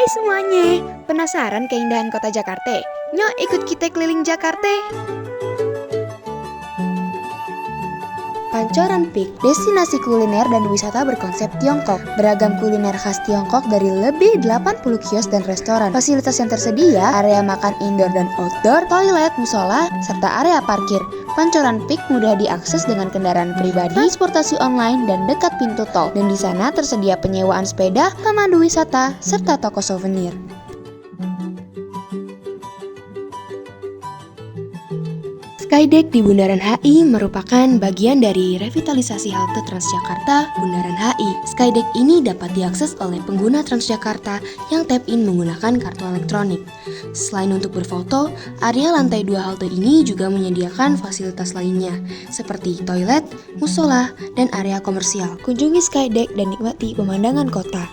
Hai semuanya, penasaran keindahan kota Jakarta? Nyok ikut kita keliling Jakarta. Pancoran Peak, destinasi kuliner dan wisata berkonsep Tiongkok. Beragam kuliner khas Tiongkok dari lebih 80 kios dan restoran. Fasilitas yang tersedia, area makan indoor dan outdoor, toilet, musola, serta area parkir. Pancoran Peak mudah diakses dengan kendaraan pribadi, transportasi online, dan dekat pintu tol. Dan di sana tersedia penyewaan sepeda, pemandu wisata, serta toko souvenir. Skydeck di Bundaran HI merupakan bagian dari revitalisasi halte Transjakarta Bundaran HI. Skydeck ini dapat diakses oleh pengguna Transjakarta yang tap-in menggunakan kartu elektronik. Selain untuk berfoto, area lantai 2 halte ini juga menyediakan fasilitas lainnya, seperti toilet, musola, dan area komersial. Kunjungi Skydeck dan nikmati pemandangan kota.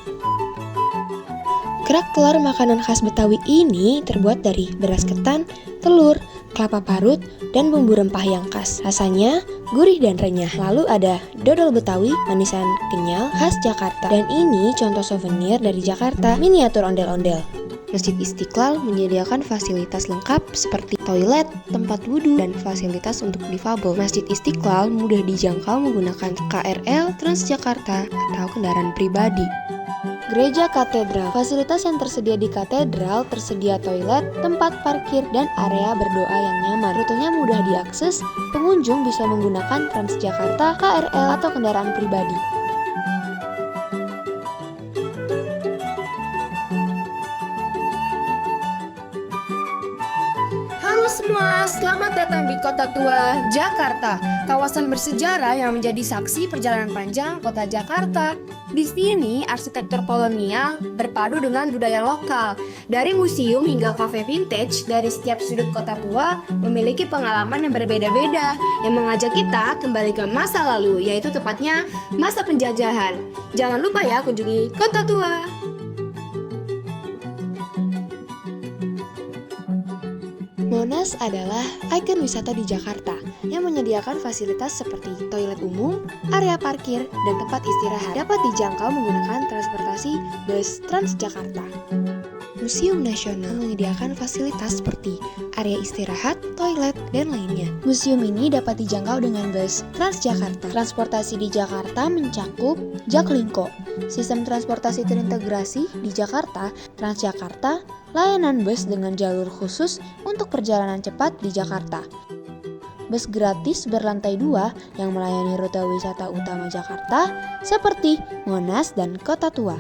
Kerak telur makanan khas Betawi ini terbuat dari beras ketan, telur, kelapa parut, dan bumbu rempah yang khas. Rasanya gurih dan renyah. Lalu ada dodol Betawi, manisan kenyal khas Jakarta. Dan ini contoh souvenir dari Jakarta, miniatur ondel-ondel. Masjid Istiqlal menyediakan fasilitas lengkap seperti toilet, tempat wudhu, dan fasilitas untuk difabel. Masjid Istiqlal mudah dijangkau menggunakan KRL, Transjakarta, atau kendaraan pribadi. Gereja Katedral. Fasilitas yang tersedia di katedral tersedia toilet, tempat parkir, dan area berdoa yang nyaman. Rutenya mudah diakses, pengunjung bisa menggunakan Transjakarta, KRL, atau kendaraan pribadi. Halo semua, selamat datang di Kota Tua, Jakarta, kawasan bersejarah yang menjadi saksi perjalanan panjang kota Jakarta. Di sini, arsitektur kolonial berpadu dengan budaya lokal. Dari museum hingga kafe vintage, dari setiap sudut Kota Tua memiliki pengalaman yang berbeda-beda yang mengajak kita kembali ke masa lalu, yaitu tepatnya masa penjajahan. Jangan lupa ya kunjungi Kota Tua. Monas adalah ikon wisata di Jakarta yang menyediakan fasilitas seperti toilet umum, area parkir, dan tempat istirahat. Dapat dijangkau menggunakan transportasi bus Transjakarta. Museum Nasional menyediakan fasilitas seperti area istirahat, toilet, dan lainnya. Museum ini dapat dijangkau dengan bus Transjakarta. Transportasi di Jakarta mencakup Jaklingko, sistem transportasi terintegrasi di Jakarta, Transjakarta, layanan bus dengan jalur khusus untuk perjalanan cepat di Jakarta. Bus gratis berlantai 2 yang melayani rute wisata utama Jakarta seperti Monas dan Kota Tua.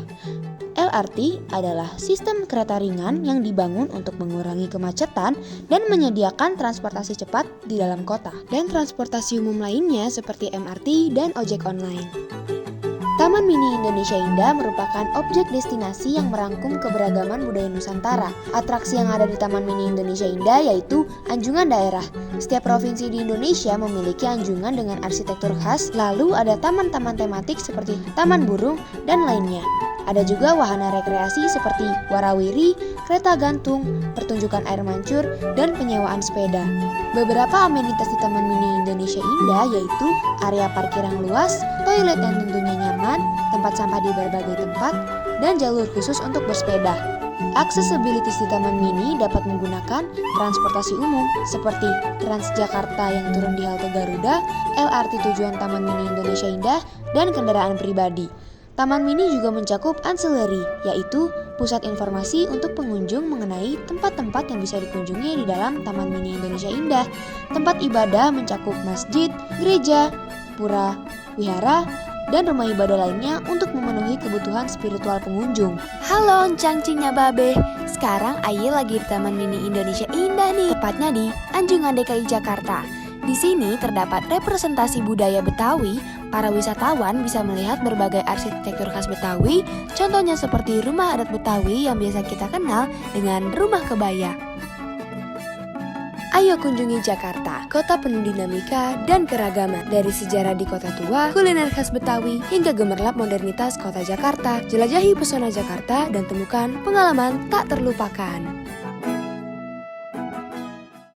LRT adalah sistem kereta ringan yang dibangun untuk mengurangi kemacetan dan menyediakan transportasi cepat di dalam kota. Dan transportasi umum lainnya seperti MRT dan ojek online. Taman Mini Indonesia Indah merupakan objek destinasi yang merangkum keberagaman budaya Nusantara. Atraksi yang ada di Taman Mini Indonesia Indah yaitu anjungan daerah. Setiap provinsi di Indonesia memiliki anjungan dengan arsitektur khas, lalu ada taman-taman tematik seperti Taman Burung dan lainnya. Ada juga wahana rekreasi seperti warawiri, kereta gantung, pertunjukan air mancur, dan penyewaan sepeda. Beberapa amenitas di Taman Mini Indonesia Indah yaitu area parkir yang luas, toilet yang tentunya nyaman, tempat sampah di berbagai tempat, dan jalur khusus untuk bersepeda. Accessibility di Taman Mini dapat menggunakan transportasi umum seperti Transjakarta yang turun di halte Garuda, LRT tujuan Taman Mini Indonesia Indah, dan kendaraan pribadi. Taman Mini juga mencakup ancillary, yaitu pusat informasi untuk pengunjung mengenai tempat-tempat yang bisa dikunjungi di dalam Taman Mini Indonesia Indah. Tempat ibadah mencakup masjid, gereja, pura, wihara, dan rumah ibadah lainnya untuk memenuhi kebutuhan spiritual pengunjung. Halo cangcingnya babe, sekarang Ayi lagi di Taman Mini Indonesia Indah nih, tepatnya di Anjungan DKI Jakarta. Di sini terdapat representasi budaya Betawi. Para wisatawan bisa melihat berbagai arsitektur khas Betawi, contohnya seperti rumah adat Betawi yang biasa kita kenal dengan rumah kebaya. Ayo kunjungi Jakarta, kota penuh dinamika dan keragaman. Dari sejarah di Kota Tua, kuliner khas Betawi, hingga gemerlap modernitas kota Jakarta. Jelajahi pesona Jakarta dan temukan pengalaman tak terlupakan.